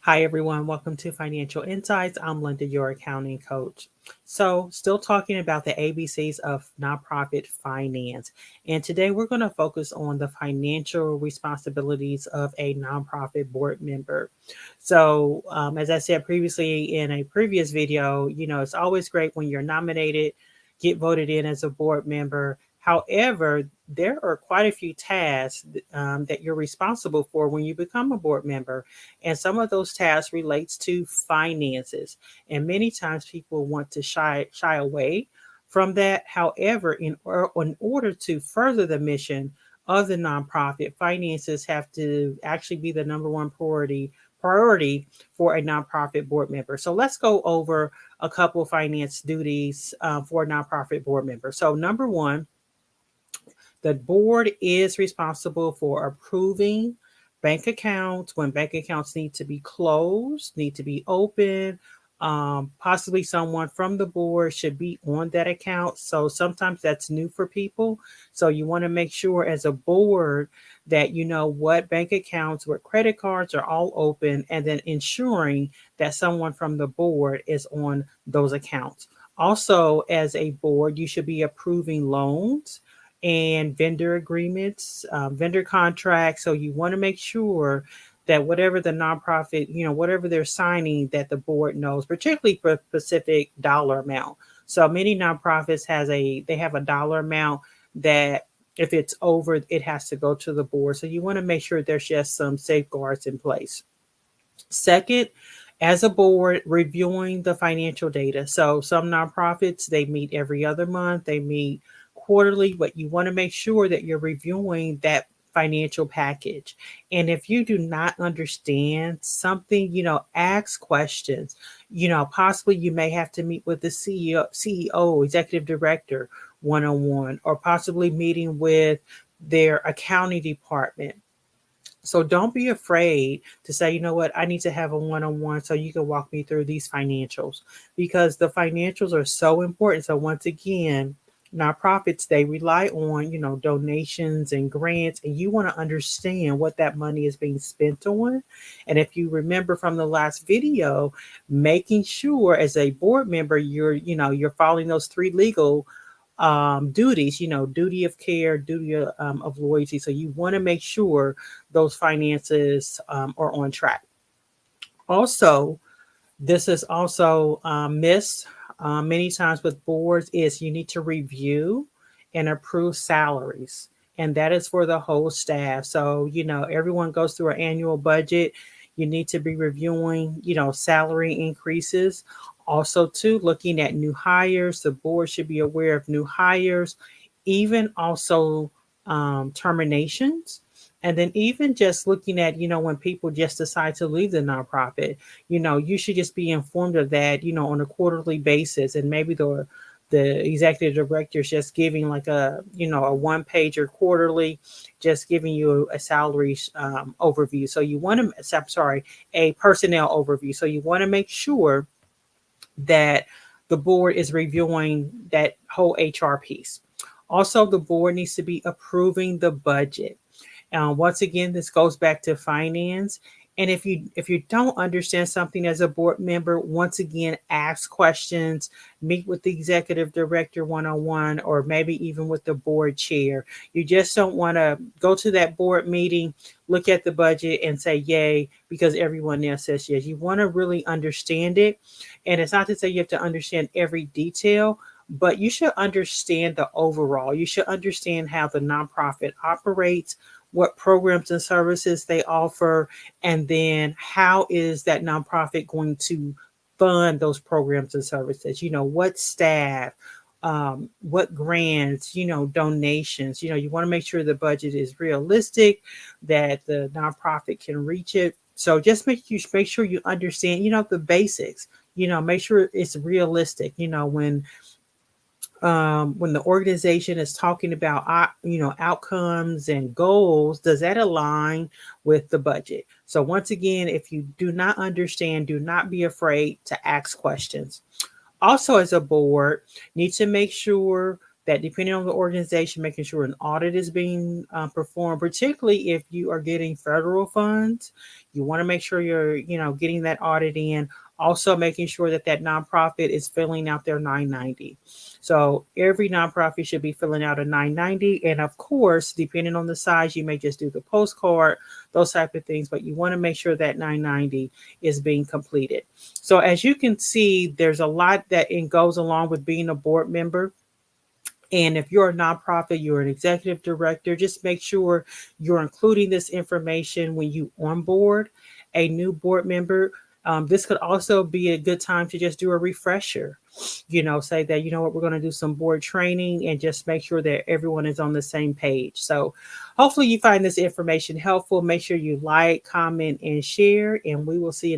Hi, everyone. Welcome to Financial Insights. I'm Linda, your accounting coach. So, still talking about the ABCs of nonprofit finance. And today we're going to focus on the financial responsibilities of a nonprofit board member. So, as I said previously in a previous video, it's always great when you're nominated, get voted in as a board member. However, there are quite a few tasks that you're responsible for when you become a board member, and some of those tasks relates to finances. And many times people want to shy away from that. However, in order to further the mission of the nonprofit, finances have to actually be the number one priority for a nonprofit board member. So let's go over a couple of finance duties for a nonprofit board member. So number one, the board is responsible for approving bank accounts when bank accounts need to be closed, need to be open. Possibly someone from the board should be on that account. So sometimes that's new for people. So you want to make sure as a board that you know what bank accounts, what credit cards are all open, and then ensuring that someone from the board is on those accounts. Also, as a board, you should be approving loans and vendor agreements, vendor contracts. So you want to make sure that whatever the nonprofit, whatever they're signing, that the board knows, particularly for specific dollar amount. So many nonprofits they have a dollar amount that if it's over, it has to go to the board. So you want to make sure there's just some safeguards in place. Second, as a board, reviewing the financial data. So some nonprofits, they meet every other month, they meet quarterly, but you want to make sure that you're reviewing that financial package. And if you do not understand something, ask questions. Possibly you may have to meet with the CEO, executive director, one on one, or possibly meeting with their accounting department. So don't be afraid to say, you know what, I need to have a one on one so you can walk me through these financials, because the financials are so important. So, once again, nonprofits, they rely on, donations and grants, and you want to understand what that money is being spent on. And if you remember from the last video, making sure as a board member, you're following those three legal duties, duty of care, duty of loyalty. So you want to make sure those finances are on track. Also, this is also missed many times with boards is you need to review and approve salaries. And that is for the whole staff. So, everyone goes through an annual budget. You need to be reviewing, salary increases. Also, too, looking at new hires. The board should be aware of new hires, even also terminations. And then even just looking at, when people just decide to leave the nonprofit, you should just be informed of that, on a quarterly basis. And maybe the executive director is just giving like a one pager quarterly, just giving you a salary overview. So you want to, I'm sorry, a personnel overview. So you want to make sure that the board is reviewing that whole HR piece. Also, the board needs to be approving the budget. Once again, this goes back to finance. And if you don't understand something as a board member, once again, ask questions, meet with the executive director one on one, or maybe even with the board chair. You just don't want to go to that board meeting, look at the budget, and say yay because everyone else says yes. You want to really understand it, and it's not to say you have to understand every detail, but you should understand the overall. You should understand how the nonprofit operates, what programs and services they offer, and then how is that nonprofit going to fund those programs and services? What staff, what grants, donations. You want to make sure the budget is realistic, that the nonprofit can reach it. So just make sure you understand, the basics. Make sure it's realistic. When the organization is talking about outcomes and goals, does that align with the budget? So once again, if you do not understand, do not be afraid to ask questions. Also, as a board, need to make sure that depending on the organization, making sure an audit is being performed, particularly if you are getting federal funds, you want to make sure you're, getting that audit in. Also, making sure that that nonprofit is filling out their 990. So every nonprofit should be filling out a 990. And of course, depending on the size, you may just do the postcard, those type of things, but you want to make sure that 990 is being completed. So as you can see, there's a lot that goes along with being a board member. And if you're a nonprofit, you're an executive director, just make sure you're including this information when you onboard a new board member. This could also be a good time to just do a refresher. Say that, what, we're going to do some board training and just make sure that everyone is on the same page. So hopefully you find this information helpful. Make sure you like, comment, and share, and we will see you next